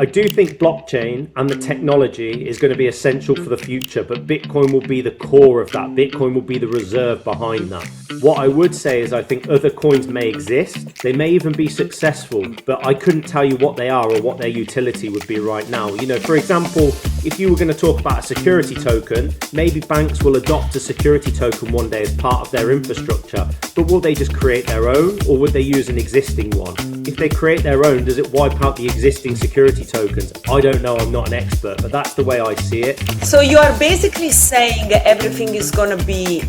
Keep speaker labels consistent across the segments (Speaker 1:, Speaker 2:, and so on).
Speaker 1: I do think blockchain and the technology is going to be essential for the future, but Bitcoin will be the core of that. Bitcoin will be the reserve behind that. What I would say is I think other coins may exist. They may even be successful, but I couldn't tell you what they are or what their utility would be right now. You know, for example, if you were going to talk about a security token, maybe banks will adopt a security token one day as part of their infrastructure, but will they just create their own, or would they use an existing one? If they create their own, does it wipe out the existing security tokens? I don't know, I'm not an expert, but that's the way I see it.
Speaker 2: So you are basically saying everything is going to be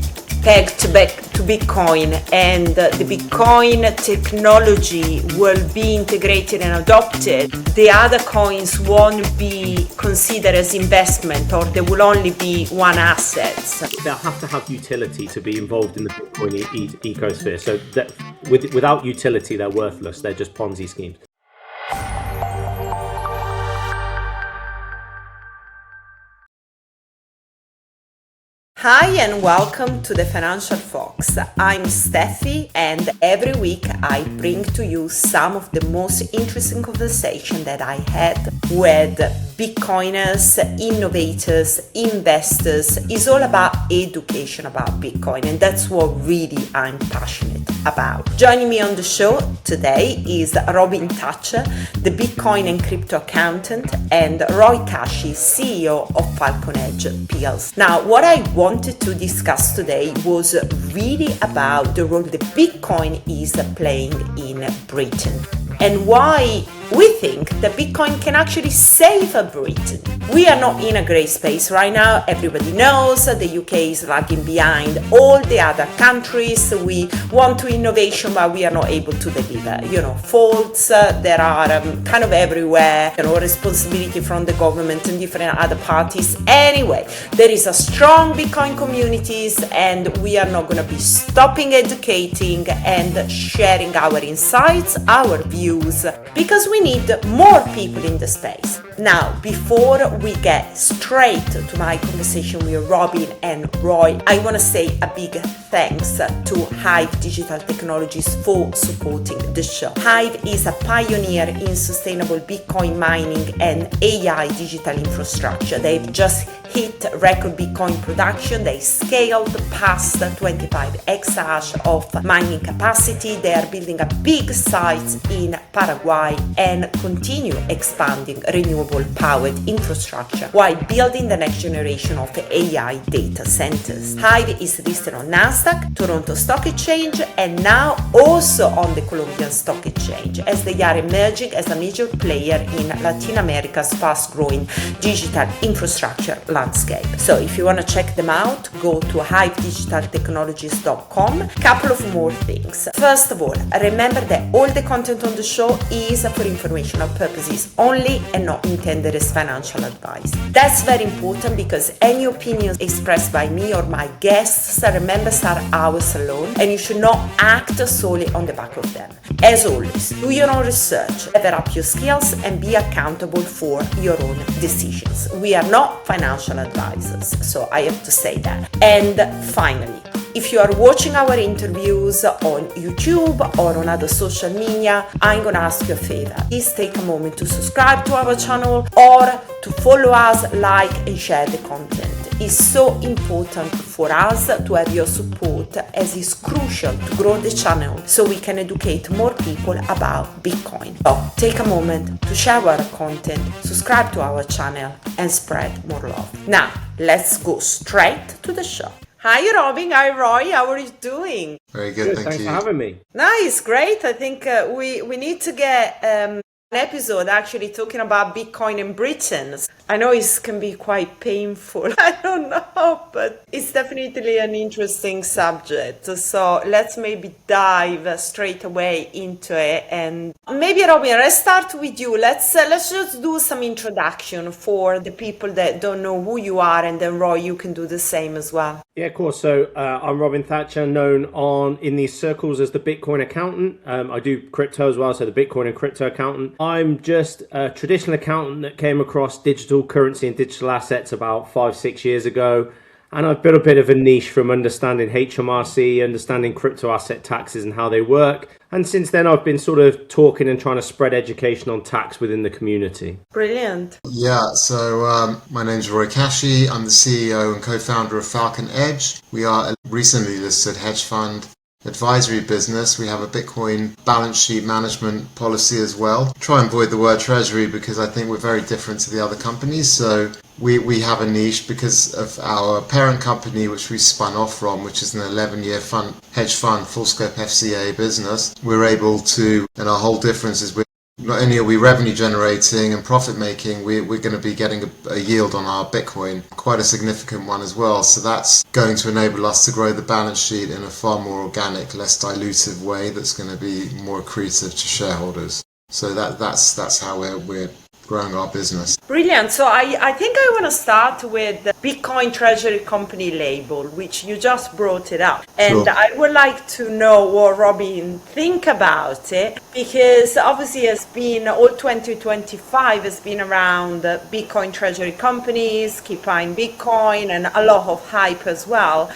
Speaker 2: pegged back to Bitcoin, and the Bitcoin technology will be integrated and adopted. The other coins won't be considered as investment, or they will only be one asset.
Speaker 1: They'll have to have utility to be involved in the Bitcoin ecosphere. So that without utility, they're worthless. They're just Ponzi schemes.
Speaker 2: Hi and welcome to the Financial Fox. I'm Steffi, and every week I bring to you some of the most interesting conversations that I had with Bitcoiners, innovators, investors. It's all about education about Bitcoin, and that's what really I'm passionate about. Joining me on the show today is Robin Thatcher, the Bitcoin and crypto accountant, and Roy Kashi, CEO of FalconEdge PLC. Now, what I wanted to discuss today was really about the role that Bitcoin is playing in Britain and why we think that Bitcoin can actually save Britain. We are not in a great space right now. Everybody knows the UK is lagging behind all the other countries. We want to innovation, but we are not able to deliver. You know, faults there are kind of everywhere. You know, responsibility from the government and different other parties. Anyway, there is a strong Bitcoin communities, and we are not going to be stopping educating and sharing our insights, our views, because we need more people in the space. Now, before we get straight to my conversation with Robin and Roy, I want to say a big thanks to Hive Digital Technologies for supporting the show. Hive is a pioneer in sustainable Bitcoin mining and AI digital infrastructure. They've just hit record Bitcoin production. They scaled past 25 exahash of mining capacity. They are building a big site in Paraguay and continue expanding renewable powered infrastructure while building the next generation of AI data centers. Hive is listed on Nasdaq, Toronto Stock Exchange, and now also on the Colombian Stock Exchange, as they are emerging as a major player in Latin America's fast-growing digital infrastructure landscape. So if you want to check them out, go to hivedigitaltechnologies.com. Couple of more things. First of all, remember that all the content on the show is for informational purposes only and not intended as financial advice. That's very important because any opinions expressed by me or my guests, remember, are ours alone, and you should not act solely on the back of them. As always, do your own research, level up your skills, and be accountable for your own decisions. We are not financial advisors, so I have to say that. And finally, if you are watching our interviews on YouTube or on other social media, I'm going to ask you a favor. Please take a moment to subscribe to our channel or to follow us, like and share the content. It's so important for us to have your support, as it's crucial to grow the channel so we can educate more people about Bitcoin. So take a moment to share our content, subscribe to our channel, and spread more love. Now, let's go straight to the show. Hi Robin, hi Roy, how are you doing?
Speaker 3: Very good,
Speaker 1: Thanks
Speaker 3: you.
Speaker 1: for having me.
Speaker 2: Nice, great. I think we need to get an episode actually talking about Bitcoin in Britain. I know it can be quite painful, I don't know, but it's definitely an interesting subject. So let's maybe dive straight away into it. And maybe Robin, let's start with you. Let's just do some introduction for the people that don't know who you are, and then Roy, you can do the same as well.
Speaker 1: Yeah, of course. So I'm Robin Thatcher, known in these circles as the Bitcoin accountant. I do crypto as well, so the Bitcoin and crypto accountant. I'm just a traditional accountant that came across digital currency and digital assets about 5-6 years ago. And I've built a bit of a niche from understanding HMRC, understanding crypto asset taxes and how they work. And since then, I've been sort of talking and trying to spread education on tax within the community.
Speaker 2: Brilliant.
Speaker 3: Yeah, so my name's Roy Kashi. I'm the CEO and co-founder of FalconEdge. We are a recently listed hedge fund advisory business. We have a Bitcoin balance sheet management policy as well. Try and avoid the word Treasury because I think we're very different to the other companies. So we have a niche because of our parent company, which we spun off from, which is an 11-year hedge fund, full scope FCA business. We're able to, and our whole difference is not only are we revenue generating and profit making, we're going to be getting a yield on our Bitcoin, quite a significant one as well. So that's going to enable us to grow the balance sheet in a far more organic, less dilutive way that's going to be more accretive to shareholders. So that's how we're growing our business.
Speaker 2: Brilliant. So I think I want to start with the Bitcoin Treasury Company label, which you just brought it up. And
Speaker 3: Sure.
Speaker 2: I would like to know what Robin think about it, because obviously it's been all 2025 has been around Bitcoin Treasury companies, keep buying Bitcoin, and a lot of hype as well.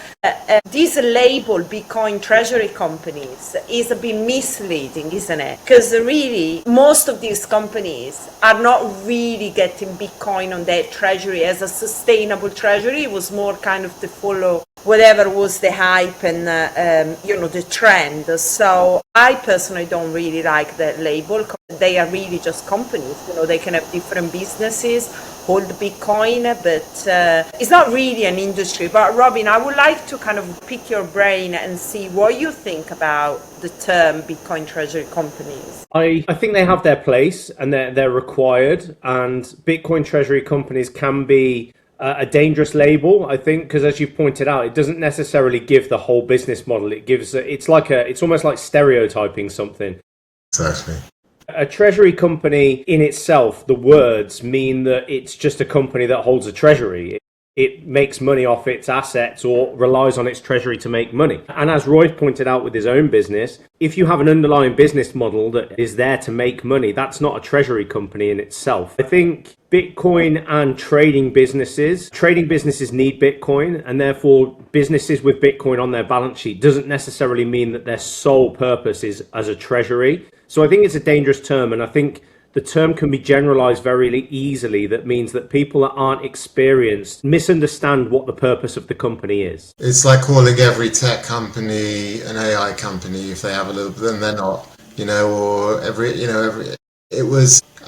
Speaker 2: This label, Bitcoin Treasury companies, is a bit misleading, isn't it? Because really, most of these companies are not really getting Bitcoin on their treasury as a sustainable treasury. It was more kind of to follow whatever was the hype and the trend. So I personally don't really like that label. They are really just companies. They can have different businesses, hold Bitcoin, but it's not really an industry. But Robin, I would like to kind of pick your brain and see what you think about the term Bitcoin Treasury companies.
Speaker 1: I think they have their place and they're required, and Bitcoin Treasury companies can be a dangerous label, I think, because as you've pointed out, it doesn't necessarily give the whole business model. It's almost like stereotyping something.
Speaker 3: Exactly.
Speaker 1: A treasury company in itself, the words mean that it's just a company that holds a treasury. It makes money off its assets or relies on its treasury to make money. And as Roy pointed out with his own business, if you have an underlying business model that is there to make money, that's not a treasury company in itself. I think Bitcoin and trading businesses need Bitcoin, and therefore businesses with Bitcoin on their balance sheet doesn't necessarily mean that their sole purpose is as a treasury. So I think it's a dangerous term, and I think the term can be generalized very easily. That means that people that aren't experienced misunderstand what the purpose of the company is.
Speaker 3: It's like calling every tech company an AI company if they have a little, then they're not, or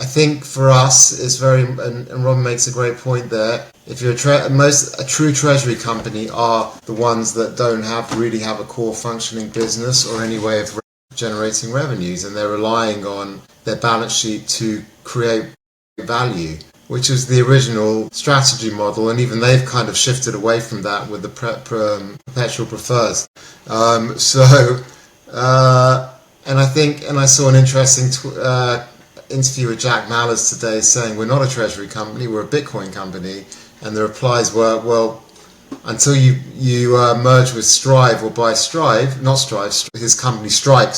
Speaker 3: I think for us, it's very, and Robin makes a great point there. If you're a true treasury company are the ones that don't really have a core functioning business or any way of generating revenues, and they're relying on their balance sheet to create value, which is the original strategy model, and even they've kind of shifted away from that with the perpetual prefers. And I saw an interesting interview with Jack Mallers today saying we're not a treasury company, we're a Bitcoin company, and the replies were, well, until you merge with Strive or buy his company Strike,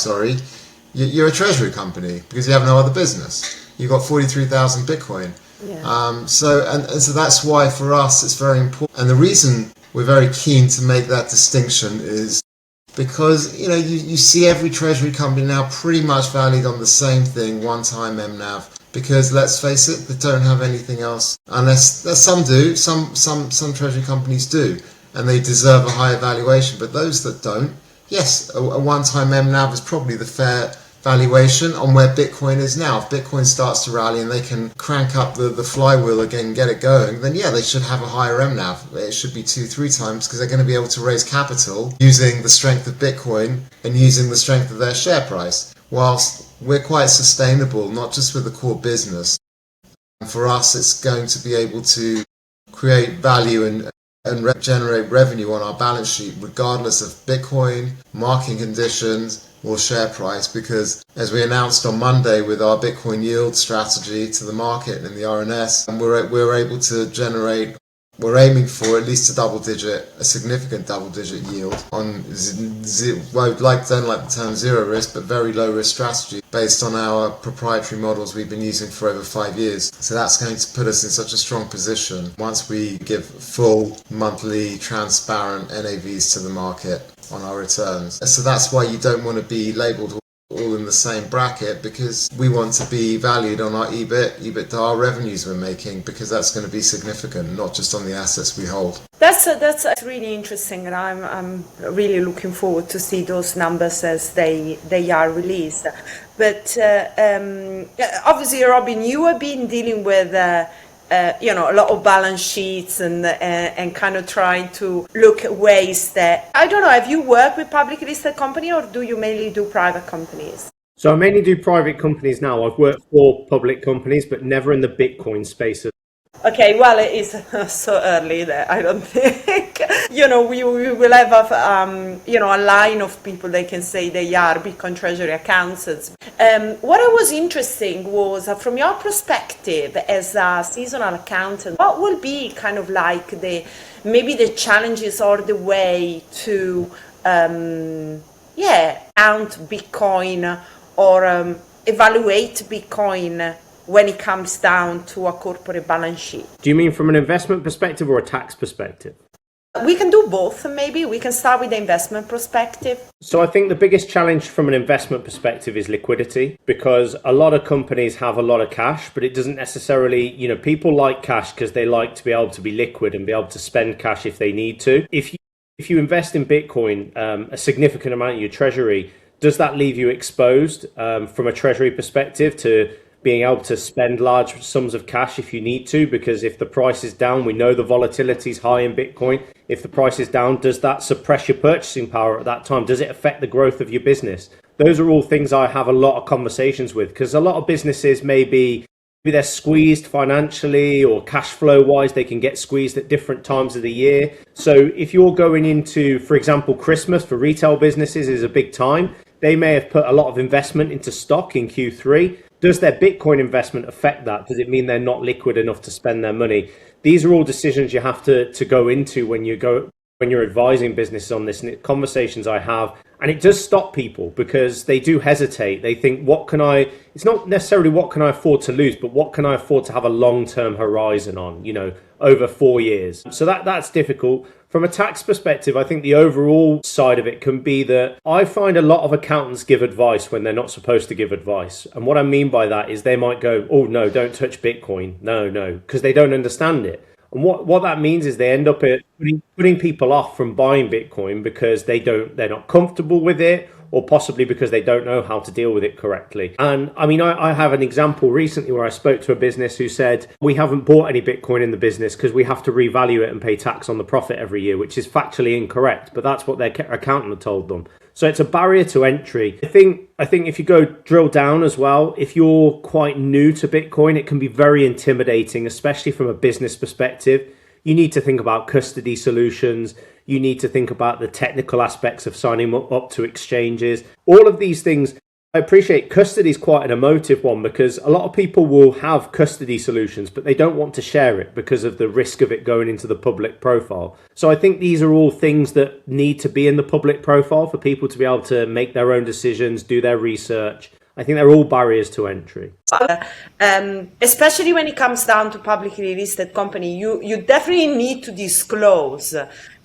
Speaker 3: you're a treasury company because you have no other business. You've got 43,000 Bitcoin. Yeah. So that's why for us it's very important. And the reason we're very keen to make that distinction is because you see every treasury company now pretty much valued on the same thing, one-time MNAV. Because let's face it, they don't have anything else, unless some do. Some treasury companies do, and they deserve a higher valuation. But those that don't, yes, a one-time MNAV is probably the fair valuation on where Bitcoin is now. If Bitcoin starts to rally and they can crank up the flywheel again and get it going, then yeah, they should have a higher MNAV. It should be 2-3 times because they're going to be able to raise capital using the strength of Bitcoin and using the strength of their share price. Whilst we're quite sustainable, not just with the core business. For us, it's going to be able to create value and generate revenue on our balance sheet, regardless of Bitcoin, market conditions, or share price. Because as we announced on Monday with our Bitcoin yield strategy to the market and the RNS, we're able to generate we're aiming for at least a significant double-digit yield on, well, don't like the term zero risk, but very low risk strategy based on our proprietary models we've been using for over 5 years. So that's going to put us in such a strong position once we give full monthly transparent NAVs to the market on our returns. So that's why you don't want to be labelled all in the same bracket, because we want to be valued on our EBITDA revenues we're making, because that's going to be significant, not just on the assets we hold.
Speaker 2: That's really interesting, and I'm really looking forward to see those numbers as they are released. But obviously, Robin, you have been dealing with a lot of balance sheets and kind of trying to look at ways that, I don't know, have you worked with publicly listed company, or do you mainly do private companies?
Speaker 1: So I mainly do private companies now. I've worked for public companies, but never in the Bitcoin space.
Speaker 2: Okay, well, it is so early that I don't think, we will have a line of people that can say they are Bitcoin Treasury accountants. What I was interesting was, from your perspective as a seasonal accountant, what will be kind of like maybe the challenges or the way to count Bitcoin or evaluate Bitcoin when it comes down to a corporate balance sheet?
Speaker 1: Do you mean from an investment perspective or a tax perspective?
Speaker 2: We can do both, maybe. We can start with the investment perspective.
Speaker 1: So I think the biggest challenge from an investment perspective is liquidity, because a lot of companies have a lot of cash, but it doesn't necessarily, people like cash because they like to be able to be liquid and be able to spend cash if they need to. If you invest in Bitcoin, a significant amount of your treasury, does that leave you exposed from a treasury perspective to being able to spend large sums of cash if you need to? Because if the price is down, we know the volatility is high in Bitcoin. If the price is down, does that suppress your purchasing power at that time? Does it affect the growth of your business? Those are all things I have a lot of conversations with, because a lot of businesses maybe they're squeezed financially or cash flow wise, they can get squeezed at different times of the year. So if you're going into, for example, Christmas for retail businesses is a big time. They may have put a lot of investment into stock in Q3. Does their Bitcoin investment affect that? Does it mean they're not liquid enough to spend their money? These are all decisions you have to go into when you're advising businesses on this, and it's conversations I have. And it does stop people because they do hesitate. They think, it's not necessarily what can I afford to lose, but what can I afford to have a long-term horizon on, over 4 years. So that's difficult. From a tax perspective, I think the overall side of it can be that I find a lot of accountants give advice when they're not supposed to give advice. And what I mean by that is they might go, oh no, don't touch Bitcoin. No, because they don't understand it. And what that means is they end up putting people off from buying Bitcoin because they're not comfortable with it, or possibly because they don't know how to deal with it correctly. And I mean, I have an example recently where I spoke to a business who said, we haven't bought any Bitcoin in the business because we have to revalue it and pay tax on the profit every year, which is factually incorrect, but that's what their accountant had told them. So it's a barrier to entry. I think if you go drill down as well, if you're quite new to Bitcoin, it can be very intimidating, especially from a business perspective. You need to think about custody solutions. You need to think about the technical aspects of signing up to exchanges. All of these things, I appreciate custody is quite an emotive one, because a lot of people will have custody solutions, but they don't want to share it because of the risk of it going into the public profile. So I think these are all things that need to be in the public profile for people to be able to make their own decisions, do their research. I think they're all barriers to entry.
Speaker 2: Especially when it comes down to publicly listed company, you definitely need to disclose,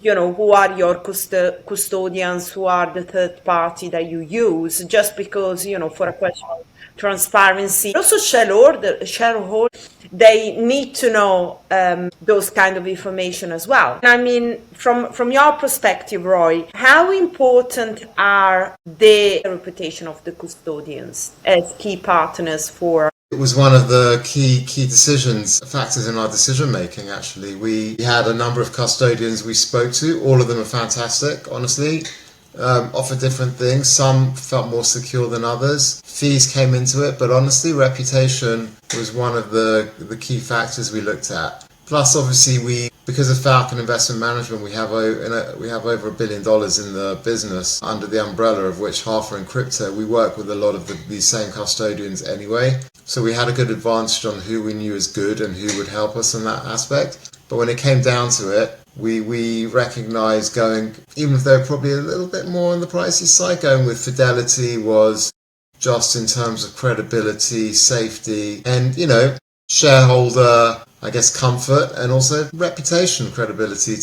Speaker 2: who are your custodians, who are the third party that you use, just because, for a question of transparency. Also shareholders, they need to know those kind of information as well. I mean, from your perspective, Roy, how important are the reputation of the custodians as key partners for?
Speaker 3: It was one of the key factors in our decision making, actually. We had a number of custodians we spoke to. All of them are fantastic, honestly. Offer different things. Some felt more secure than others. Fees came into it, but honestly, reputation was one of the key factors we looked at. Plus, obviously, because of Falcon Investment Management, we have over $1 billion in the business under the umbrella of which half are in crypto. We work with a lot of these same custodians anyway. So we had a good advantage on who we knew as good and who would help us in that aspect. But when it came down to it, we recognized going, even if they're probably a little bit more on the pricey side, going with Fidelity was just in terms of credibility, safety, and, shareholder, I guess, comfort, and also reputation credibility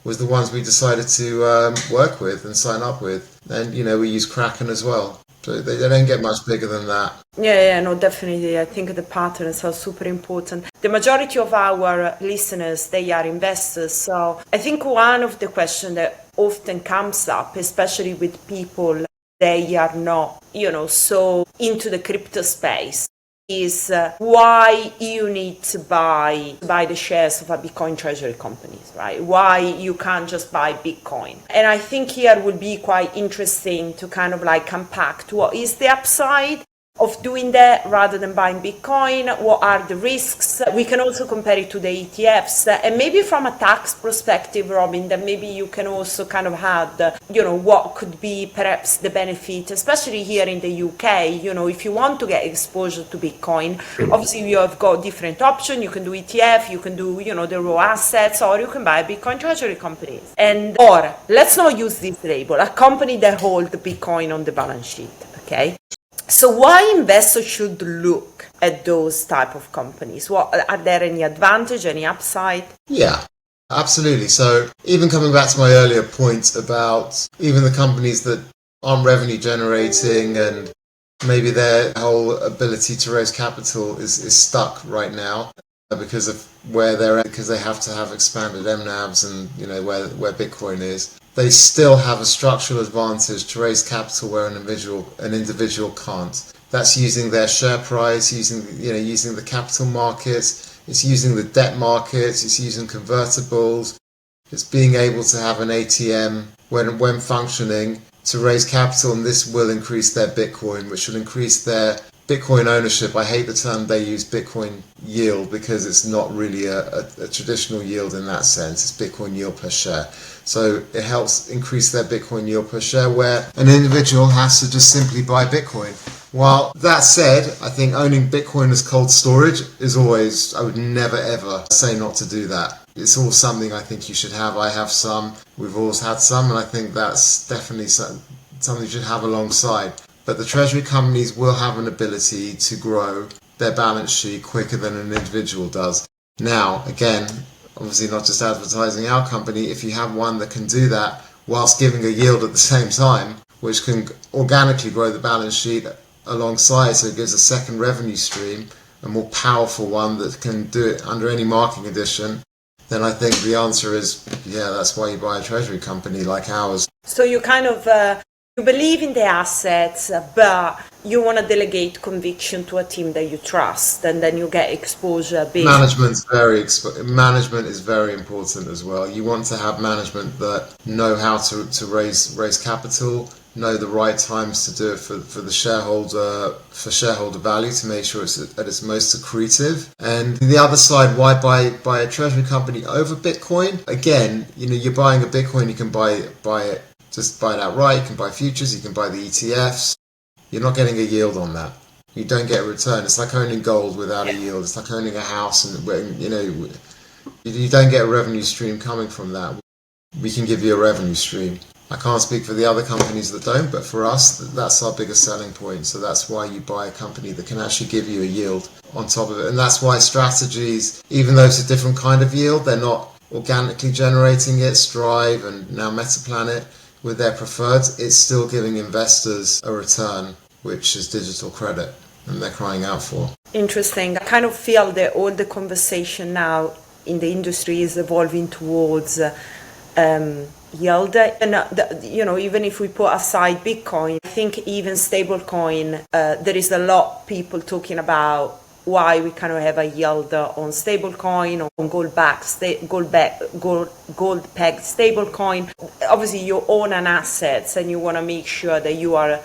Speaker 3: was the ones we decided to work with and sign up with. And, we use Kraken as well. So they don't get much bigger than that.
Speaker 2: Yeah, no, definitely. I think the patterns are super important. The majority of our listeners, they are investors. So I think one of the questions that often comes up, especially with people, they are not, so into the crypto space, is why you need to buy the shares of a Bitcoin treasury companies, right? Why you can't just buy Bitcoin. And I think here would be quite interesting to kind of like unpack what is the upside of doing that rather than buying Bitcoin. What are the risks? We can also compare it to the ETFs, and maybe from a tax perspective, Robin, that maybe you can also kind of add, what could be perhaps the benefit, especially here in the UK. If you want to get exposure to Bitcoin, obviously you have got different options. You can do ETF, you can do, the raw assets, or you can buy Bitcoin treasury companies. Or let's not use this label, a company that holds Bitcoin on the balance sheet, okay? So why investors should look at those type of companies? Are there any advantage, any upside?
Speaker 3: Yeah, absolutely. So even coming back to my earlier point about even the companies that aren't revenue generating and maybe their whole ability to raise capital is stuck right now because of where they're at, because they have to have expanded MNAVs and where Bitcoin is. They still have a structural advantage to raise capital where an individual can't. That's using their share price, using the capital markets, it's using the debt markets, it's using convertibles, it's being able to have an ATM when functioning to raise capital, and this will increase their Bitcoin, which will increase their Bitcoin ownership. I hate the term they use, Bitcoin yield, because it's not really a traditional yield in that sense. It's Bitcoin yield per share. So it helps increase their Bitcoin yield per share, where an individual has to just simply buy Bitcoin. While that said, I think owning Bitcoin as cold storage is always, I would never ever say not to do that. It's always something I think you should have. I have some, we've always had some, and I think that's definitely something you should have alongside. But the treasury companies will have an ability to grow their balance sheet quicker than an individual does. Now, again, obviously not just advertising our company, if you have one that can do that whilst giving a yield at the same time, which can organically grow the balance sheet alongside, so it gives a second revenue stream, a more powerful one that can do it under any market condition, then I think the answer is, yeah, that's why you buy a treasury company like ours.
Speaker 2: So you kind of you believe in the assets, but you want to delegate conviction to a team that you trust, and then you get exposure.
Speaker 3: Management is very important as well. You want to have management that know how to raise capital, know the right times to do it for the shareholder value, to make sure it's at its most accretive. And the other side, why buy a treasury company over Bitcoin? Again, you're buying a Bitcoin, you can buy it. Just buy it outright, you can buy futures, you can buy the ETFs. You're not getting a yield on that. You don't get a return. It's like owning gold without a yield. It's like owning a house, and you don't get a revenue stream coming from that. We can give you a revenue stream. I can't speak for the other companies that don't, but for us, that's our biggest selling point. So that's why you buy a company that can actually give you a yield on top of it. And that's why strategies, even though it's a different kind of yield, they're not organically generating it. Strive and now Metaplanet, with their preferred, it's still giving investors a return, which is digital credit, and they're crying out for.
Speaker 2: Interesting. I kind of feel that all the conversation now in the industry is evolving towards yield. And, even if we put aside Bitcoin, I think even stablecoin, there is a lot of people talking about why we kind of have a yield on stablecoin, on gold-pegged stablecoin. Obviously, you own an asset, and you want to make sure that you are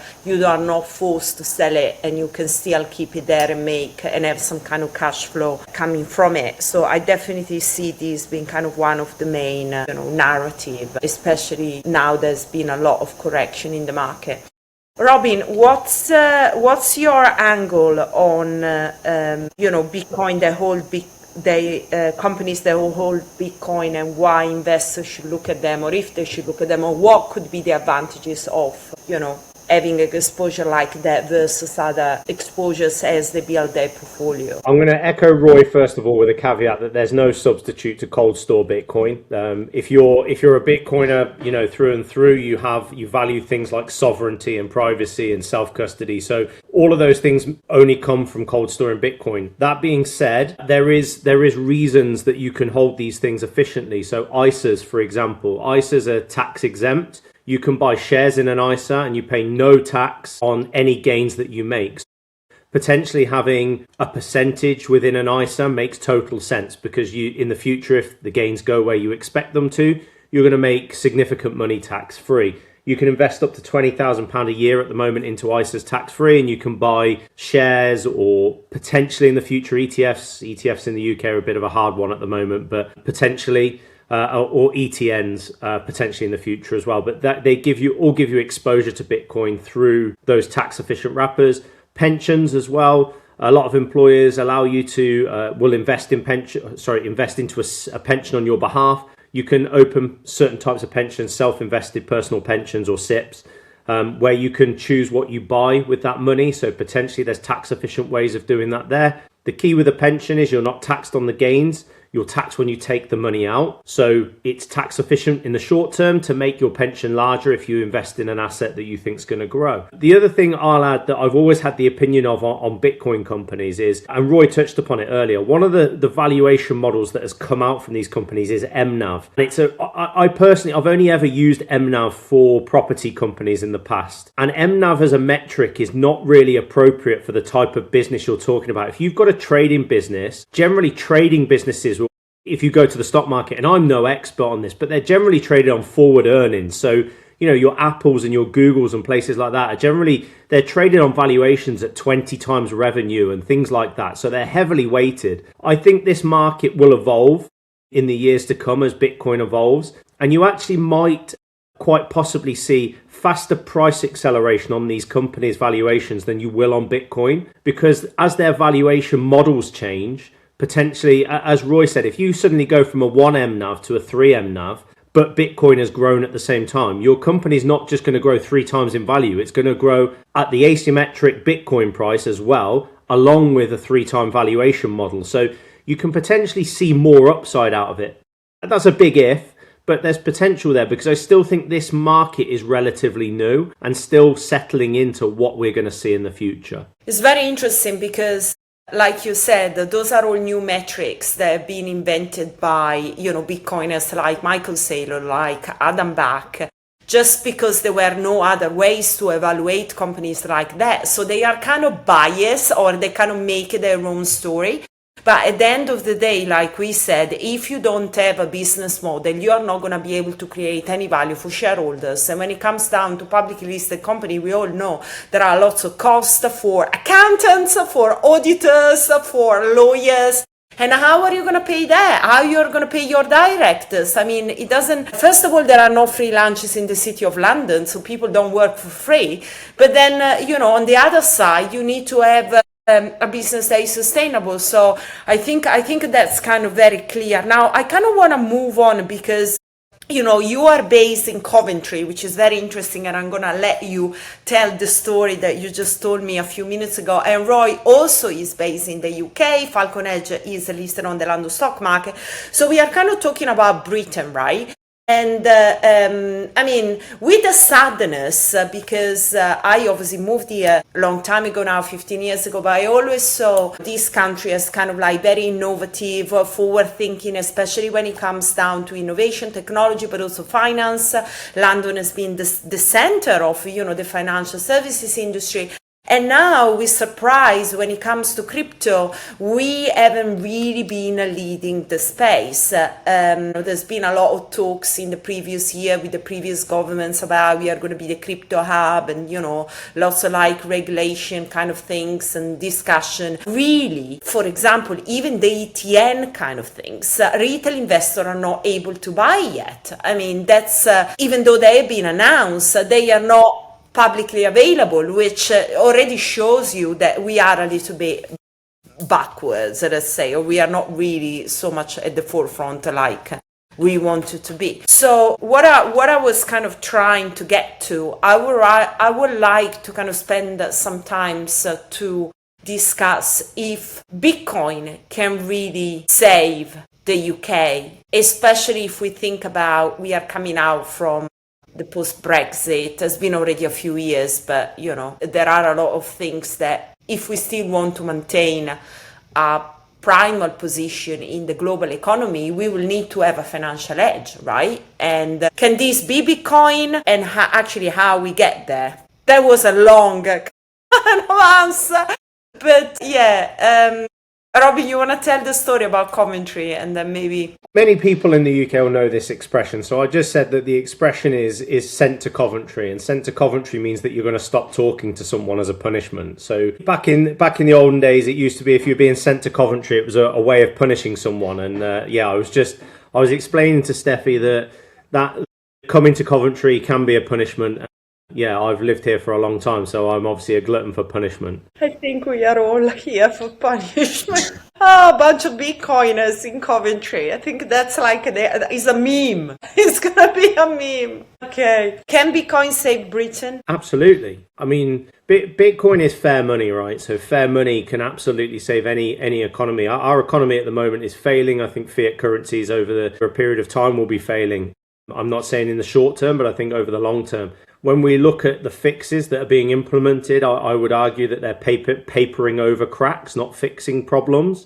Speaker 2: not forced to sell it, and you can still keep it there and have some kind of cash flow coming from it. So I definitely see this being kind of one of the main narrative, especially now there's been a lot of correction in the market. Robin, what's your angle on Bitcoin, the whole companies that hold Bitcoin and why investors should look at them, or if they should look at them, or what could be the advantages of, having an exposure like that versus other exposures as they build their portfolio.
Speaker 1: I'm going to echo Roy first of all with a caveat that there's no substitute to cold store Bitcoin. If you're a Bitcoiner, through and through, you value things like sovereignty and privacy and self-custody. So all of those things only come from cold storing Bitcoin. That being said, there is reasons that you can hold these things efficiently. So ISAs, for example, ISAs are tax exempt. You can buy shares in an ISA and you pay no tax on any gains that you make. Potentially having a percentage within an ISA makes total sense because in the future, if the gains go where you expect them to, you're going to make significant money tax free. You can invest up to £20,000 a year at the moment into ISAs tax free, and you can buy shares or potentially in the future ETFs. ETFs in the UK are a bit of a hard one at the moment, but potentially. Or ETNs potentially in the future as well, but that they give you exposure to Bitcoin through those tax efficient wrappers. Pensions as well. A lot of employers allow you to will invest into a pension on your behalf. You can open certain types of pensions, self-invested personal pensions or SIPs, where you can choose what you buy with that money. So potentially there's tax efficient ways of doing that there. The key with a pension is you're not taxed on the gains. You're taxed when you take the money out. So it's tax efficient in the short term to make your pension larger if you invest in an asset that you think is going to grow. The other thing I'll add that I've always had the opinion of on Bitcoin companies is, and Roy touched upon it earlier, one of the valuation models that has come out from these companies is MNAV. And I've only ever used MNAV for property companies in the past. And MNAV as a metric is not really appropriate for the type of business you're talking about. If you've got a trading business, generally trading businesses will, if you go to the stock market, and I'm no expert on this, but they're generally traded on forward earnings. So, your Apples and your Googles and places like that they're traded on valuations at 20 times revenue and things like that. So they're heavily weighted. I think this market will evolve in the years to come as Bitcoin evolves. And you actually might quite possibly see faster price acceleration on these companies' valuations than you will on Bitcoin, because as their valuation models change, potentially, as Roy said, if you suddenly go from a 1M NAV to a 3M NAV, but Bitcoin has grown at the same time, your company's not just going to grow 3 times in value. It's going to grow at the asymmetric Bitcoin price as well, along with a 3-time valuation model. So you can potentially see more upside out of it. That's a big if, but there's potential there because I still think this market is relatively new and still settling into what we're going to see in the future.
Speaker 2: It's very interesting because, like you said, those are all new metrics that have been invented by, Bitcoiners like Michael Saylor, like Adam Back, just because there were no other ways to evaluate companies like that. So they are kind of biased, or they kind of make their own story. But at the end of the day, like we said, if you don't have a business model, you are not going to be able to create any value for shareholders. And when it comes down to publicly listed company, we all know there are lots of costs for accountants, for auditors, for lawyers. And how are you going to pay that? How you're going to pay your directors? I mean, it doesn't, first of all, there are no free lunches in the city of London, so people don't work for free. But then, on the other side, you need to have a business that is sustainable. So I think that's kind of very clear. Now, I kind of want to move on because, you are based in Coventry, which is very interesting, and I'm going to let you tell the story that you just told me a few minutes ago. And Roy also is based in the UK. FalconEdge is listed on the London stock market. So we are kind of talking about Britain, right? And with the sadness, because I obviously moved here a long time ago now, 15 years ago, but I always saw this country as kind of like very innovative, forward thinking, especially when it comes down to innovation, technology, but also finance. London has been the center of, the financial services industry. And now we're surprised when it comes to crypto, we haven't really been leading the space. There's been a lot of talks in the previous year with the previous governments about we are going to be the crypto hub and, lots of like regulation kind of things and discussion. Really, for example, even the ETN kind of things, retail investors are not able to buy yet. I mean, that's, even though they have been announced, they are not publicly available, which already shows you that we are a little bit backwards, let's say, or we are not really so much at the forefront like we wanted to be. So what I was kind of trying to get to, I would like to kind of spend some time to discuss if Bitcoin can really save the UK, especially if we think about we are coming out from the post-Brexit. It's been already a few years, but there are a lot of things that if we still want to maintain a primal position in the global economy, we will need to have a financial edge, right? And can this be Bitcoin, and actually how we get there? That was a long answer, but yeah. Robin, you want to tell the story about Coventry, and then maybe...
Speaker 1: Many people in the UK will know this expression. So I just said that the expression is sent to Coventry, and sent to Coventry means that you're going to stop talking to someone as a punishment. So back in the olden days, it used to be if you're being sent to Coventry, it was a way of punishing someone. And I was explaining to Steffi that coming to Coventry can be a punishment. Yeah, I've lived here for a long time, so I'm obviously a glutton for punishment.
Speaker 2: I think we are all here for punishment. A bunch of Bitcoiners in Coventry. I think that's it's a meme. It's going to be a meme. Okay. Can Bitcoin save Britain?
Speaker 1: Absolutely. I mean, Bitcoin is fair money, right? So fair money can absolutely save any economy. Our economy at the moment is failing. I think fiat currencies over a period of time will be failing. I'm not saying in the short term, but I think over the long term. When we look at the fixes that are being implemented, I would argue that they're papering over cracks, not fixing problems.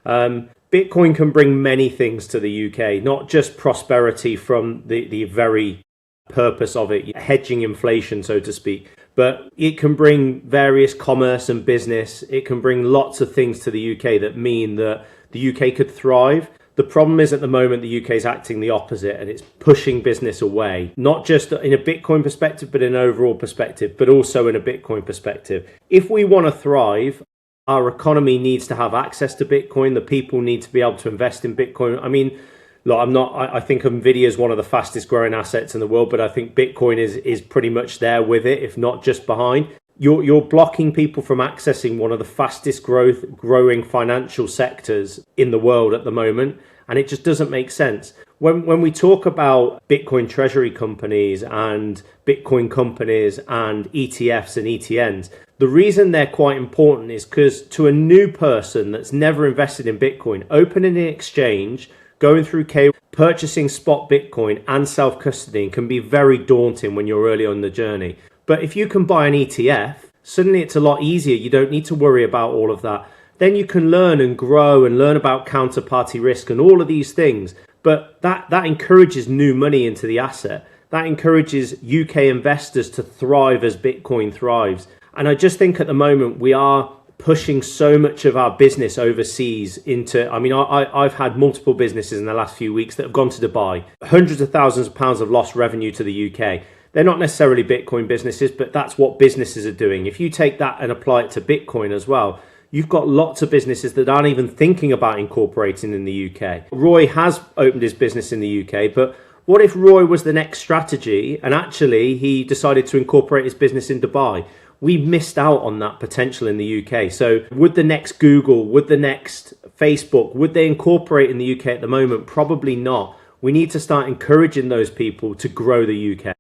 Speaker 1: Bitcoin can bring many things to the UK, not just prosperity from the very purpose of it, hedging inflation, so to speak, but it can bring various commerce and business. It can bring lots of things to the UK that mean that the UK could thrive. The problem is at the moment, the UK is acting the opposite, and it's pushing business away, not just in a Bitcoin perspective, but in an overall perspective, but also in a Bitcoin perspective. If we want to thrive, our economy needs to have access to Bitcoin. The people need to be able to invest in Bitcoin. I mean, look, I think Nvidia is one of the fastest growing assets in the world, but I think Bitcoin is pretty much there with it, if not just behind. You're blocking people from accessing one of the fastest growing financial sectors in the world at the moment, and it just doesn't make sense. When we talk about Bitcoin treasury companies and Bitcoin companies and ETFs and ETNs, the reason they're quite important is because to a new person that's never invested in Bitcoin, opening an exchange, going through purchasing spot Bitcoin and self-custodying can be very daunting when you're early on the journey. But if you can buy an ETF, suddenly it's a lot easier. You don't need to worry about all of that. Then you can learn and grow and learn about counterparty risk and all of these things. But that encourages new money into the asset. That encourages UK investors to thrive as Bitcoin thrives. And I just think at the moment we are pushing so much of our business overseas into, I've had multiple businesses in the last few weeks that have gone to Dubai. Hundreds of thousands of pounds of lost revenue to the UK. They're not necessarily Bitcoin businesses, but that's what businesses are doing. If you take that and apply it to Bitcoin as well, you've got lots of businesses that aren't even thinking about incorporating in the UK. Roy has opened his business in the UK, but what if Roy was the next strategy and actually he decided to incorporate his business in Dubai? We missed out on that potential in the UK. So would the next Google, would the next Facebook, would they incorporate in the UK at the moment? Probably not. We need to start encouraging those people to grow the UK.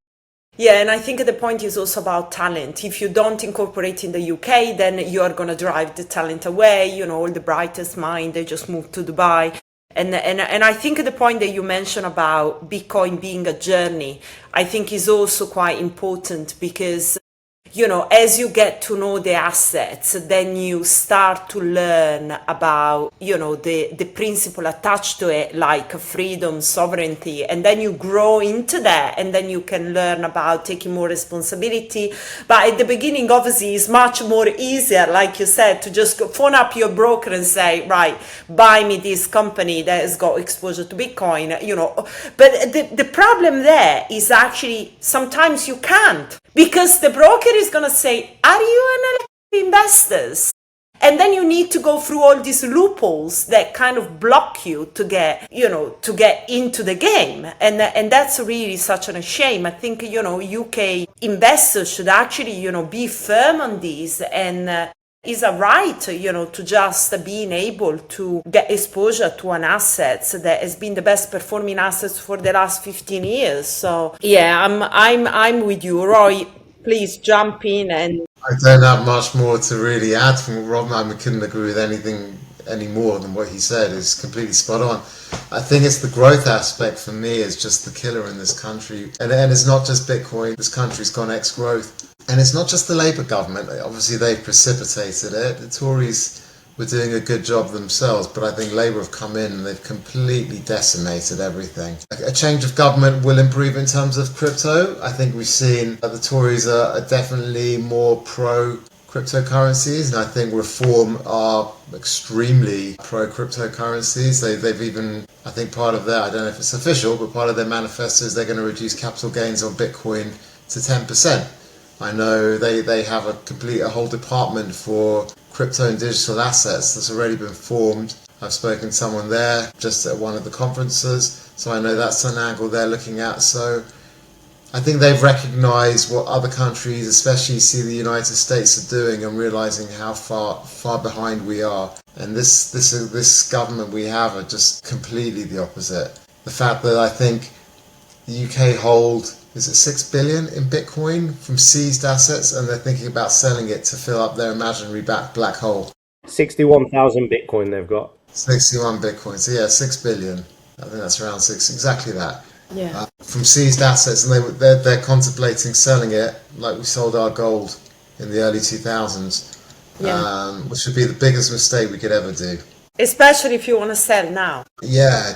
Speaker 2: Yeah, and I think the point is also about talent. If you don't incorporate in the UK, then you are going to drive the talent away. All the brightest mind, they just move to Dubai. And I think the point that you mentioned about Bitcoin being a journey, I think is also quite important because, as you get to know the assets, then you start to learn about, the principle attached to it, like freedom, sovereignty, and then you grow into that, and then you can learn about taking more responsibility. But at the beginning, obviously, it's much more easier, like you said, to just phone up your broker and say, right, buy me this company that has got exposure to Bitcoin, But the problem there is actually sometimes you can't. Because the broker is going to say, are you an elected investors? And then you need to go through all these loopholes that kind of block you to get into the game. And that's really such a shame. I think, UK investors should actually, be firm on these and is a right, to just being able to get exposure to an asset that has been the best performing assets for the last 15 years. So yeah, I'm with you, Roy. Please jump in. And
Speaker 3: I don't have much more to really add from what Rob. I couldn't agree with anything any more than what he said. It's completely spot on. I think it's the growth aspect for me is just the killer in this country, and it's not just Bitcoin. This country's gone ex-growth. And it's not just the Labour government. Obviously, they've precipitated it. The Tories were doing a good job themselves, but I think Labour have come in and they've completely decimated everything. A change of government will improve in terms of crypto. I think we've seen that the Tories are definitely more pro cryptocurrencies, and I think Reform are extremely pro cryptocurrencies. They've even, I think part of their, I don't know if it's official, but part of their manifesto is they're going to reduce capital gains on Bitcoin to 10%. I know they have a whole department for crypto and digital assets that's already been formed. I've spoken to someone there just at one of the conferences, so I know that's an angle they're looking at. So I think they've recognized what other countries, especially see the United States, are doing and realizing how far behind we are. And this government we have are just completely the opposite. The fact that I think the UK hold, is it 6 billion in Bitcoin from seized assets, and they're thinking about selling it to fill up their imaginary black hole.
Speaker 1: 61,000 Bitcoin they've got.
Speaker 3: 61 Bitcoin. So yeah, 6 billion. I think that's around exactly that.
Speaker 2: yeah.
Speaker 3: From seized assets, and they're contemplating selling it like we sold our gold in the early 2000s, which would be the biggest mistake we could ever do.
Speaker 2: Especially if you want to sell now.
Speaker 3: Yeah,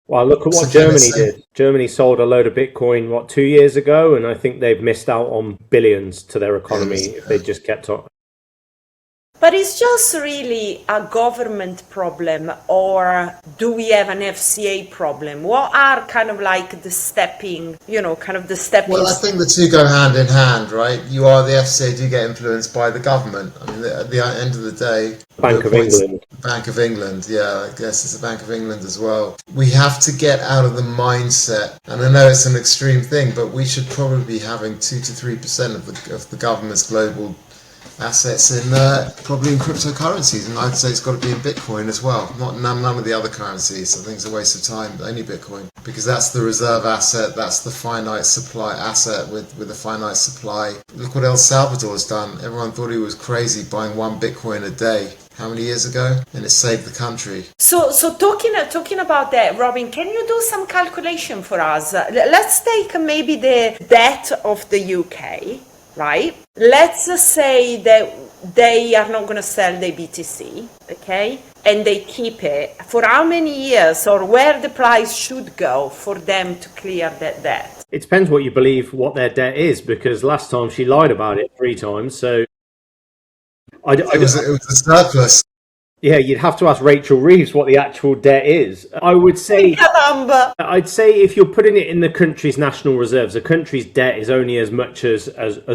Speaker 1: Well, look at what Germany did. Germany sold a load of Bitcoin, 2 years ago, and I think they've missed out on billions to their economy if they just kept on.
Speaker 2: But it's just really a government problem, or do we have an FCA problem? What are kind of like the stepping?
Speaker 3: Well, I think the two go hand in hand, right? The FCA do get influenced by the government. I mean, at the end of the day,
Speaker 1: Bank of England.
Speaker 3: Bank of England, yeah, I guess it's the Bank of England as well. We have to get out of the mindset, and I know it's an extreme thing, but we should probably be having 2 to 3% of the government's global assets in probably in cryptocurrencies, and I'd say it's got to be in Bitcoin as well. None of the other currencies. I think it's a waste of time. Only Bitcoin, because that's the reserve asset. That's the finite supply asset with a finite supply. Look what El Salvador's done. Everyone thought he was crazy buying 1 Bitcoin a day. How many years ago? And it saved the country.
Speaker 2: So talking about that, Robin, can you do some calculation for us? Let's take maybe the debt of the UK. Right? Let's say that they are not going to sell the BTC, okay? And they keep it. For how many years, or where the price should go for them to clear that debt?
Speaker 1: It depends what you believe what their debt is, because last time she lied about it 3 times. So
Speaker 3: it was a surplus.
Speaker 1: Yeah, you'd have to ask Rachel Reeves what the actual debt is. I'd say if you're putting it in the country's national reserves, a country's debt is only as much as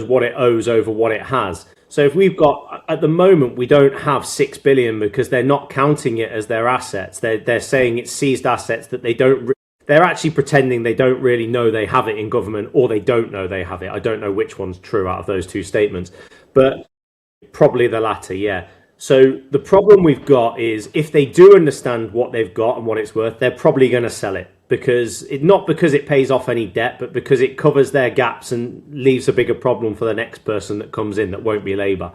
Speaker 1: what it owes over what it has. So if we've got, at the moment, we don't have 6 billion because they're not counting it as their assets. They're saying it's seized assets that they're actually pretending they don't really know they have it in government, or they don't know they have it. I don't know which one's true out of those 2 statements, but probably the latter, yeah. So the problem we've got is if they do understand what they've got and what it's worth, they're probably going to sell it, not because it pays off any debt, but because it covers their gaps and leaves a bigger problem for the next person that comes in that won't be Labour.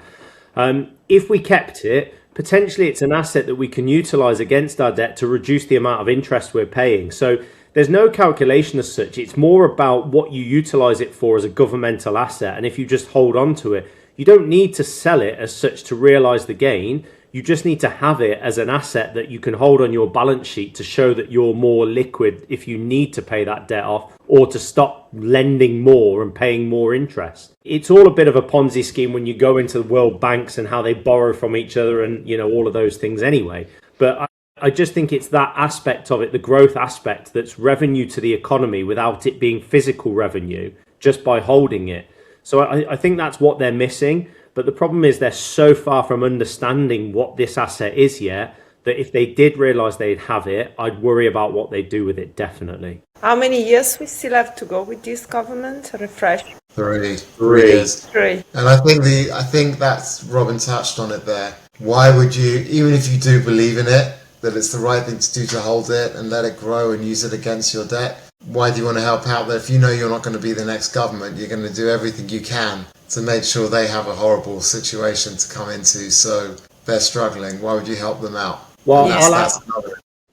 Speaker 1: If we kept it, potentially it's an asset that we can utilise against our debt to reduce the amount of interest we're paying. So there's no calculation as such. It's more about what you utilise it for as a governmental asset. And if you just hold on to it, you don't need to sell it as such to realise the gain. You just need to have it as an asset that you can hold on your balance sheet to show that you're more liquid if you need to pay that debt off, or to stop lending more and paying more interest. It's all a bit of a Ponzi scheme when you go into the world banks and how they borrow from each other and, all of those things anyway. But I just think it's that aspect of it, the growth aspect, that's revenue to the economy without it being physical revenue, just by holding it. So I think that's what they're missing. But the problem is they're so far from understanding what this asset is yet that if they did realize they'd have it, I'd worry about what they'd do with it, definitely.
Speaker 2: How many years we still have to go with this government? Refresh.
Speaker 3: Three years.
Speaker 2: Three.
Speaker 3: And I think that's Robin touched on it there. Why would you, even if you do believe in it, that it's the right thing to do to hold it and let it grow and use it against your debt? Why do you want to help out there? If you know you're not going to be the next government, you're going to do everything you can to make sure they have a horrible situation to come into. So they're struggling. Why would you help them out?
Speaker 1: Well,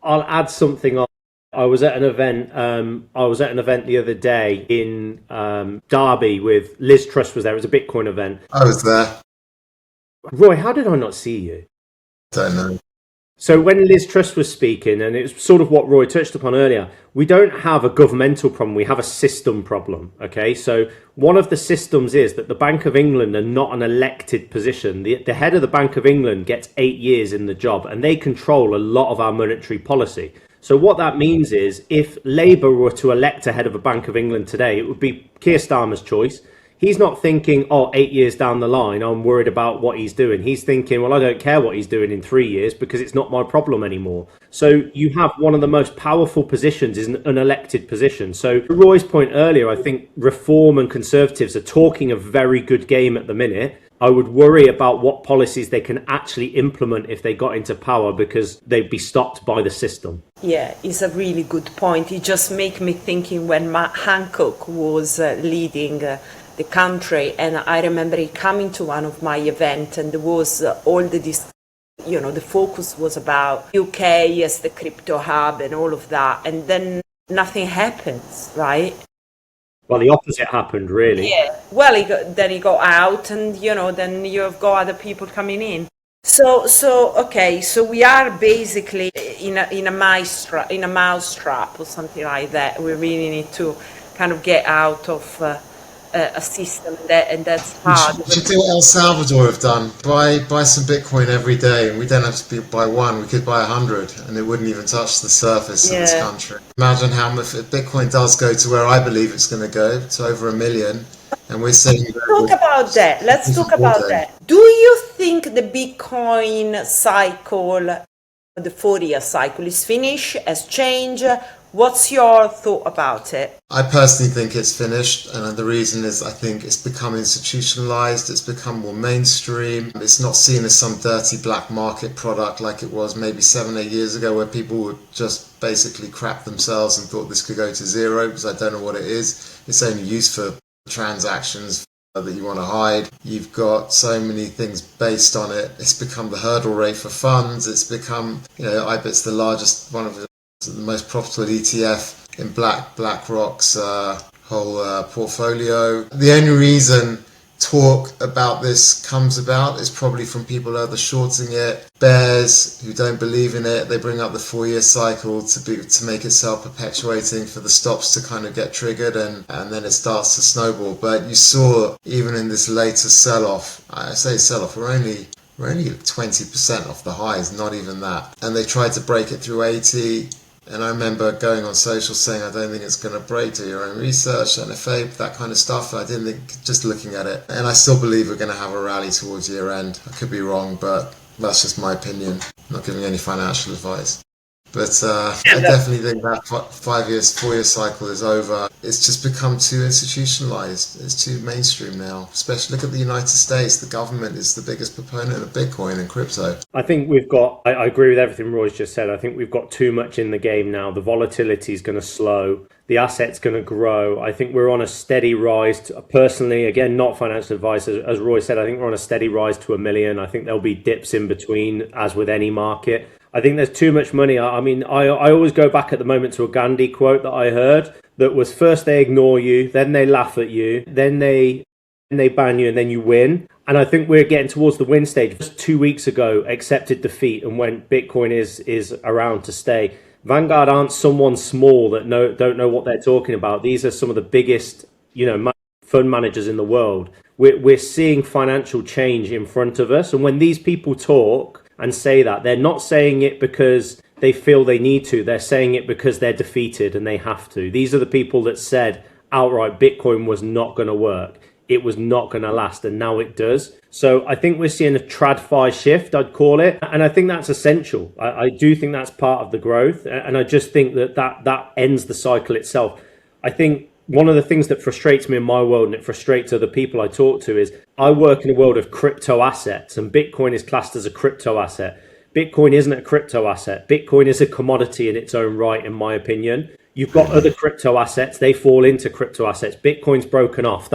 Speaker 1: I'll add something on. I was at an event. The other day in Derby with Liz Truss was there. It was a Bitcoin event.
Speaker 3: I was there.
Speaker 1: Roy, how did I not see you?
Speaker 3: Don't know.
Speaker 1: So when Liz Truss was speaking, and it was sort of what Roy touched upon earlier, we don't have a governmental problem, we have a system problem, okay? So one of the systems is that the Bank of England are not an elected position. The head of the Bank of England gets 8 years in the job, and they control a lot of our monetary policy. So what that means is if Labour were to elect a head of a Bank of England today, it would be Keir Starmer's choice. He's not thinking, 8 years down the line, I'm worried about what he's doing. He's thinking, well, I don't care what he's doing in 3 years because it's not my problem anymore. So you have one of the most powerful positions is an unelected position. So to Roy's point earlier, I think Reform and Conservatives are talking a very good game at the minute. I would worry about what policies they can actually implement if they got into power because they'd be stopped by the system.
Speaker 2: Yeah, it's a really good point. It just makes me thinking when Matt Hancock was leading the country, and I remember he coming to one of my events, and there was all the focus was about UK as the crypto hub and all of that, and then nothing happens, right?
Speaker 1: Well, the opposite happened, really.
Speaker 2: Yeah. Well, then he got out, and then you've got other people coming in. So okay, so we are basically in a mousetrap or something like that. We really need to kind of get out of a system and that's hard.
Speaker 3: We should do what El Salvador have done. Buy some Bitcoin every day, and we don't have to buy one. We could buy 100, and it wouldn't even touch the surface of this country. Imagine how much if Bitcoin does go to where I believe it's going to go, to over 1 million, and we're saying.
Speaker 2: Let's talk about that. Do you think the Bitcoin cycle, the 4-year cycle, is finished? Has changed? What's your thought about it?
Speaker 3: I personally think it's finished, and the reason is I think it's become institutionalized, it's become more mainstream, it's not seen as some dirty black market product like it was maybe 7-8 years ago where people would just basically crap themselves and thought this could go to zero, because I don't know what it is. It's only used for transactions that you want to hide. You've got so many things based on it. It's become the hurdle rate for funds. It's become, IBIT's the largest, one of the most profitable ETF in BlackRock's whole portfolio. The only reason talk about this comes about is probably from people either shorting it, bears who don't believe in it. They bring up the 4-year cycle to make it self-perpetuating for the stops to kind of get triggered, and then it starts to snowball. But you saw even in this latest sell-off, I say sell-off, we're only 20% off the highs, not even that. And they tried to break it through 80. And I remember going on social saying, I don't think it's going to break, do your own research, NFA, that kind of stuff. I didn't think, just looking at it. And I still believe we're going to have a rally towards year end. I could be wrong, but that's just my opinion. I'm not giving any financial advice. But I definitely think that 4-year cycle is over. It's just become too institutionalized. It's too mainstream now. Especially look at the United States. The government is the biggest proponent of Bitcoin and crypto.
Speaker 1: I think I agree with everything Roy's just said. I think we've got too much in the game now. The volatility is going to slow. The asset's going to grow. I think we're on a steady rise. Personally, again, not financial advice. As Roy said, I think we're on a steady rise to 1 million. I think there'll be dips in between, as with any market. I think there's too much money. I mean, I always go back at the moment to a Gandhi quote that I heard that was first they ignore you, then they laugh at you, then they ban you, and then you win. And I think we're getting towards the win stage. Just 2 weeks ago, accepted defeat and went Bitcoin is around to stay. Vanguard aren't someone small that don't know what they're talking about. These are some of the biggest, fund managers in the world. We're seeing financial change in front of us. And when these people talk and say that, they're not saying it because they feel they need to. They're saying it because they're defeated and they have to. These are the people that said outright Bitcoin was not going to work. it was not going to last, and now it does. So I think we're seeing a TradFi shift, I'd call it, and I think that's essential. I do think that's part of the growth, and I just think that ends the cycle itself. I think one of the things that frustrates me in my world, and it frustrates other people I talk to, is I work in a world of crypto assets, and Bitcoin is classed as a crypto asset. Bitcoin isn't a crypto asset. Bitcoin is a commodity in its own right, in my opinion. You've got other crypto assets, they fall into crypto assets. Bitcoin's broken off.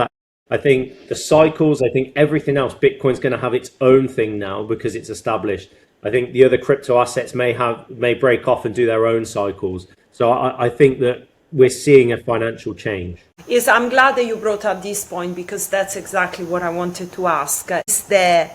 Speaker 1: I think the cycles, I think everything else, Bitcoin's going to have its own thing now because it's established. I think the other crypto assets may break off and do their own cycles. So I think that we're seeing a financial change.
Speaker 2: Yes, I'm glad that you brought up this point, because that's exactly what I wanted to ask. Is there,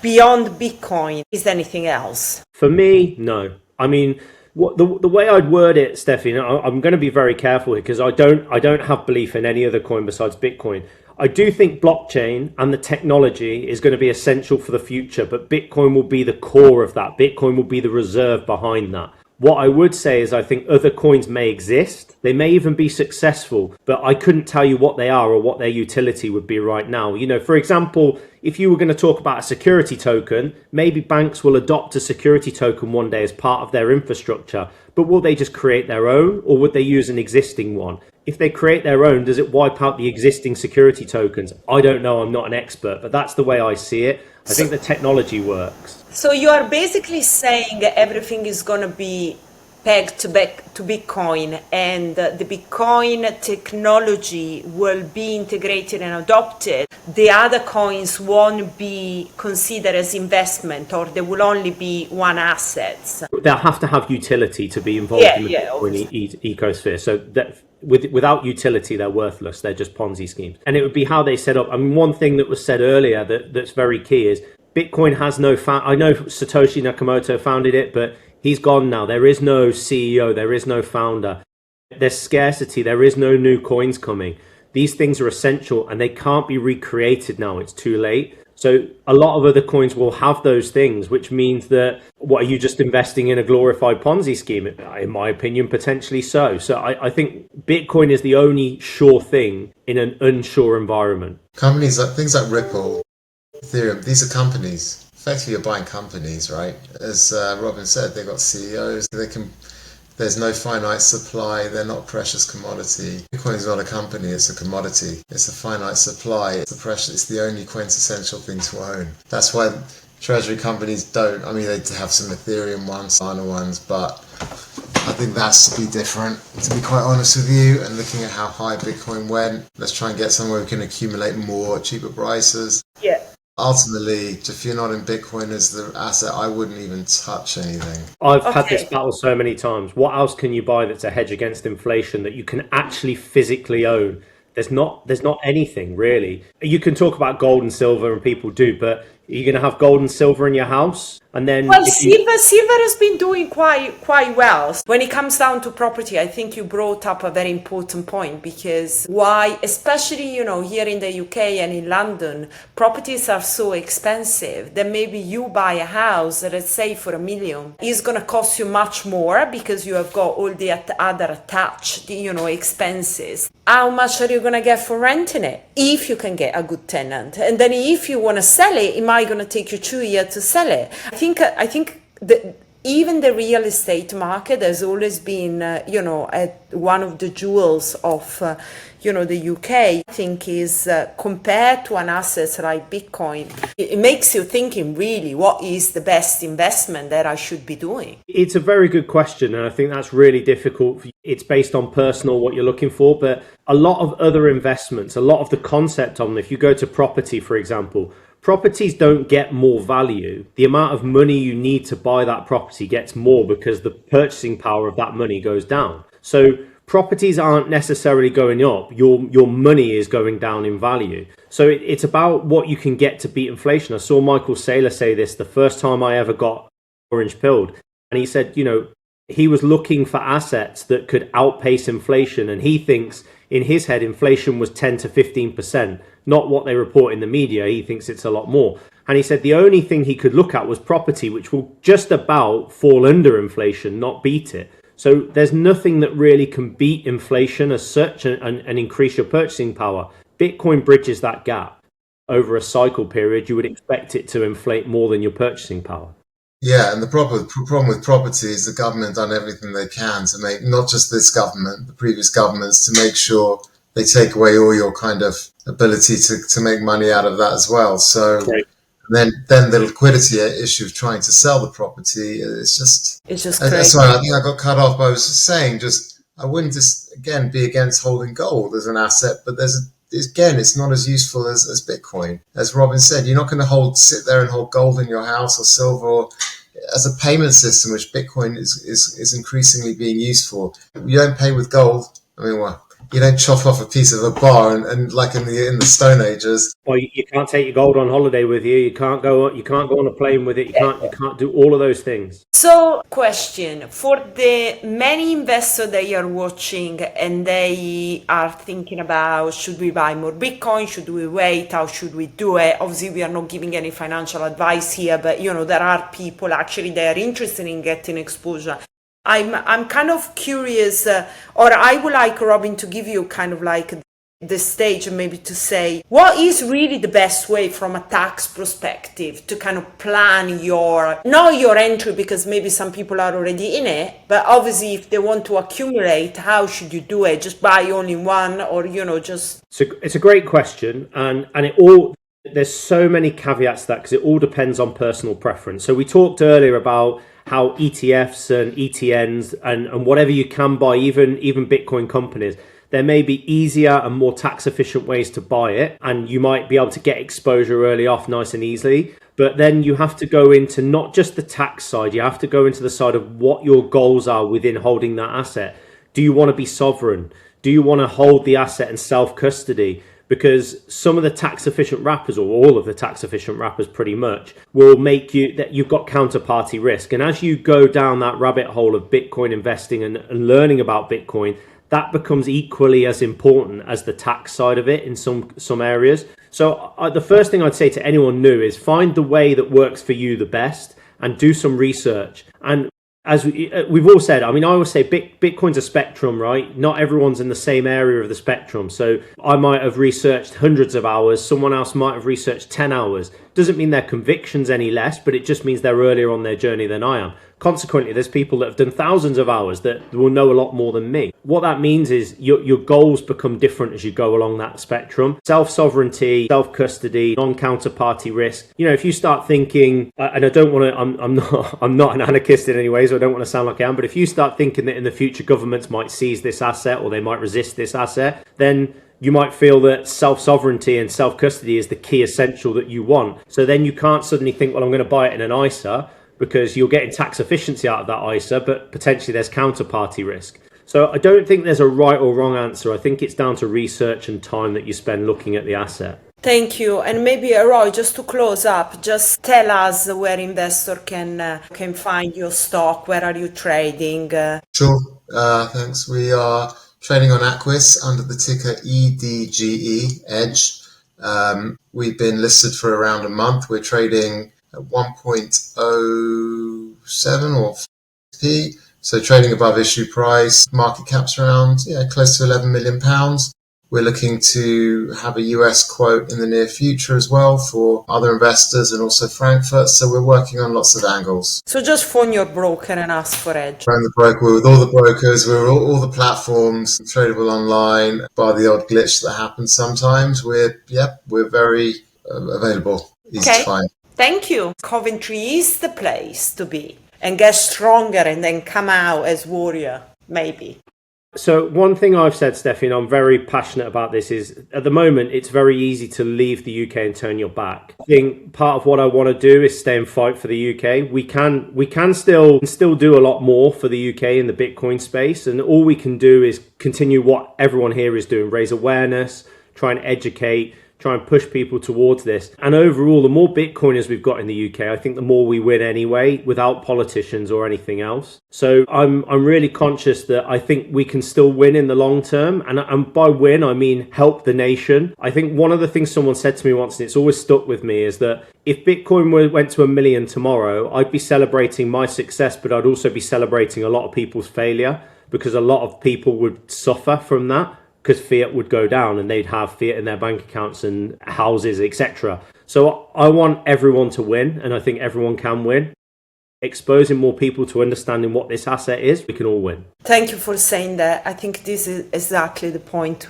Speaker 2: beyond Bitcoin, is there anything else?
Speaker 1: For me, no. I mean, the way I'd word it, Steffi, I'm going to be very careful here because I don't have belief in any other coin besides Bitcoin. I do think blockchain and the technology is going to be essential for the future, but Bitcoin will be the core of that. Bitcoin will be the reserve behind that. What I would say is I think other coins may exist. They may even be successful, but I couldn't tell you what they are or what their utility would be right now. You know, for example, if you were going to talk about a security token, maybe banks will adopt a security token one day as part of their infrastructure, but will they just create their own, or would they use an existing one? If they create their own, does it wipe out the existing security tokens? I don't know, I'm not an expert, but that's the way I see it. I think the technology works.
Speaker 2: So you are basically saying everything is going to be pegged to Bitcoin, and the Bitcoin technology will be integrated and adopted. The other coins won't be considered as investment, or there will only be one asset.
Speaker 1: They'll have to have utility to be involved in the Bitcoin ecosphere. So that without utility, they're worthless. They're just Ponzi schemes. And it would be how they set up. I mean, one thing that was said earlier that's very key is Bitcoin has no I know Satoshi Nakamoto founded it, but he's gone now. There is no CEO. There is no founder. There's scarcity. There is no new coins coming. These things are essential and they can't be recreated now. It's too late. So a lot of other coins will have those things, which means that, what, are you just investing in a glorified Ponzi scheme? In my opinion, potentially so. So I think Bitcoin is the only sure thing in an unsure environment.
Speaker 3: Companies like things like Ripple, Ethereum, these are companies. Effectively, you're buying companies, right? As Robin said, they've got CEOs. There's no finite supply. They're not a precious commodity. Bitcoin's not a company, it's a commodity. It's a finite supply. It's the only quintessential thing to own. That's why treasury companies don't. I mean, they have some Ethereum ones, Solana ones, but I think that's to be different. To be quite honest with you, and looking at how high Bitcoin went, let's try and get somewhere we can accumulate more at cheaper prices.
Speaker 2: Yeah.
Speaker 3: Ultimately, if you're not in Bitcoin as the asset, I wouldn't even touch anything.
Speaker 1: I've had this battle so many times. What else can you buy that's a hedge against inflation that you can actually physically own? There's not anything really. You can talk about gold and silver, and people do, but you're going to have gold and silver in your house, and then
Speaker 2: silver has been doing quite well. When it comes down to property, I think you brought up a very important point, because why, especially here in the UK and in London, properties are so expensive that maybe you buy a house, let's say for $1 million, is going to cost you much more because you have got all the other attached expenses. How much are you going to get for renting it if you can get a good tenant? And then if you want to sell it, it might going to take you 2 years to sell it. I think that even the real estate market has always been, one of the jewels of, the UK. I think is compared to an asset like Bitcoin, it makes you thinking really, what is the best investment that I should be doing?
Speaker 1: It's a very good question, and I think that's really difficult. It's based on personal, what you're looking for, but a lot of other investments, a lot of the concept on them, if you go to property, for example, properties don't get more value. The amount of money you need to buy that property gets more because the purchasing power of that money goes down. So properties aren't necessarily going up. Your money is going down in value. So it's about what you can get to beat inflation. I saw Michael Saylor say this the first time I ever got orange pilled. And he said, he was looking for assets that could outpace inflation. And he thinks in his head, inflation was 10 to 15%, not what they report in the media. He thinks it's a lot more. And he said the only thing he could look at was property, which will just about fall under inflation, not beat it. So there's nothing that really can beat inflation as such and increase your purchasing power. Bitcoin bridges that gap. Over a cycle period, you would expect it to inflate more than your purchasing power.
Speaker 3: Yeah, and the problem with property is the government done everything they can to make, not just this government, the previous governments, to make sure they take away all your kind of ability to make money out of that as well. So
Speaker 1: Right.
Speaker 3: then the liquidity issue of trying to sell the property, it's just
Speaker 2: crazy.
Speaker 3: sorry, I think I got cut off, but I was just saying, I wouldn't just again be against holding gold as an asset, but it's not as useful as Bitcoin. As Robin said, you're not going to sit there and hold gold in your house or silver or as a payment system, which Bitcoin is increasingly being used for. You don't pay with gold. I mean, well, you don't chop off a piece of a bar and like in the Stone Ages.
Speaker 1: Well, you can't take your gold on holiday with you. You can't go on a plane with it. You can't do all of those things.
Speaker 2: So, question for the many investors that are watching and they are thinking about, should we buy more Bitcoin? Should we wait? How should we do it? Obviously, we are not giving any financial advice here, but there are people actually that are interested in getting exposure. I'm kind of curious, or I would like Robin to give you kind of like the stage and maybe to say what is really the best way from a tax perspective to kind of plan not your entry, because maybe some people are already in it, but obviously if they want to accumulate, how should you do it? Just buy only one, or just...
Speaker 1: So it's a great question, and there's so many caveats to that because it all depends on personal preference. So we talked earlier about how ETFs and ETNs and whatever you can buy, even Bitcoin companies, there may be easier and more tax efficient ways to buy it, and you might be able to get exposure early off nice and easily. But then you have to go into not just the tax side, you have to go into the side of what your goals are within holding that asset. Do you want to be sovereign? Do you want to hold the asset and self-custody? Because some of the tax efficient wrappers, or all of the tax efficient wrappers pretty much, will make that you've got counterparty risk. And as you go down that rabbit hole of Bitcoin investing and learning about Bitcoin, that becomes equally as important as the tax side of it in some areas. So the first thing I'd say to anyone new is find the way that works for you the best and do some research. And as we've all said, I mean, I always say Bitcoin's a spectrum, right? Not everyone's in the same area of the spectrum. So I might have researched hundreds of hours. Someone else might have researched 10 hours. Doesn't mean their conviction's any less, but it just means they're earlier on their journey than I am. Consequently, there's people that have done thousands of hours that will know a lot more than me. What that means is your goals become different as you go along that spectrum. Self-sovereignty, self-custody, non-counterparty risk. If you start thinking, and I don't want to, I'm not an anarchist in any way, so I don't want to sound like I am, but if you start thinking that in the future governments might seize this asset or they might resist this asset, then you might feel that self-sovereignty and self-custody is the key essential that you want. So then you can't suddenly think, well, I'm going to buy it in an ISA, because you're getting tax efficiency out of that ISA, but potentially there's counterparty risk. So I don't think there's a right or wrong answer. I think it's down to research and time that you spend looking at the asset.
Speaker 2: Thank you. And maybe, Roy, just to close up, just tell us where investor can find your stock. Where are you trading?
Speaker 3: Sure. Thanks. We are trading on Aquis under the ticker EDGE, Edge. We've been listed for around a month. We're trading at 1.07 or P, so trading above issue price. Market cap's around close to £11 million. We're looking to have a US quote in the near future as well for other investors and also Frankfurt. So we're working on lots of angles.
Speaker 2: So just phone your broker and ask for Edge.
Speaker 3: Phone the broker. We're with all the brokers. We're all the platforms, tradable online, bar the odd glitch that happens sometimes. We're very available, easy to find.
Speaker 2: Thank you. Coventry is the place to be and get stronger and then come out as warrior, maybe.
Speaker 1: So one thing I've said, Steffi, and I'm very passionate about this, is at the moment it's very easy to leave the UK and turn your back. I think part of what I want to do is stay and fight for the UK. We can still do a lot more for the UK in the Bitcoin space, and all we can do is continue what everyone here is doing: raise awareness, try and educate, try and push people towards this. And overall, the more Bitcoiners we've got in the UK, I think the more we win anyway, without politicians or anything else. So I'm really conscious that I think we can still win in the long term. And by win, I mean help the nation. I think one of the things someone said to me once, and it's always stuck with me, is that if Bitcoin went to 1 million tomorrow, I'd be celebrating my success, but I'd also be celebrating a lot of people's failure, because a lot of people would suffer from that. because fiat would go down and they'd have fiat in their bank accounts and houses, etc. So I want everyone to win, and I think everyone can win. Exposing more people to understanding what this asset is, we can all win.
Speaker 2: Thank you for saying that. I think this is exactly the point.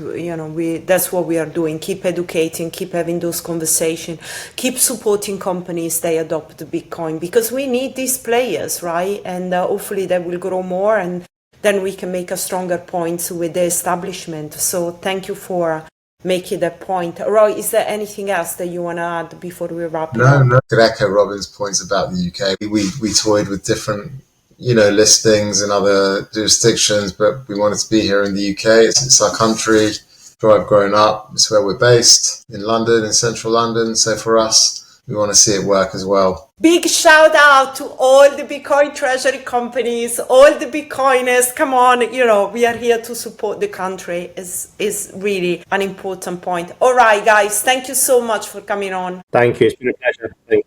Speaker 2: That's what we are doing. Keep educating, keep having those conversations, keep supporting companies they adopt the Bitcoin, because we need these players, right? And hopefully they will grow more, and then we can make a stronger point with the establishment. So thank you for making that point. Roy, is there anything else that you want to add before we wrap it up?
Speaker 3: No. I could echo Robin's points about the UK. We toyed with different, listings in other jurisdictions, but we wanted to be here in the UK. It's our country, where I've grown up. It's where we're based, in London, in central London. So for us, we want to see it work as well.
Speaker 2: Big shout out to all the Bitcoin treasury companies, all the Bitcoiners. Come on, we are here to support the country. Is really an important point. All right, guys, thank you so much for coming on.
Speaker 1: Thank you. It's been a pleasure. Thank you.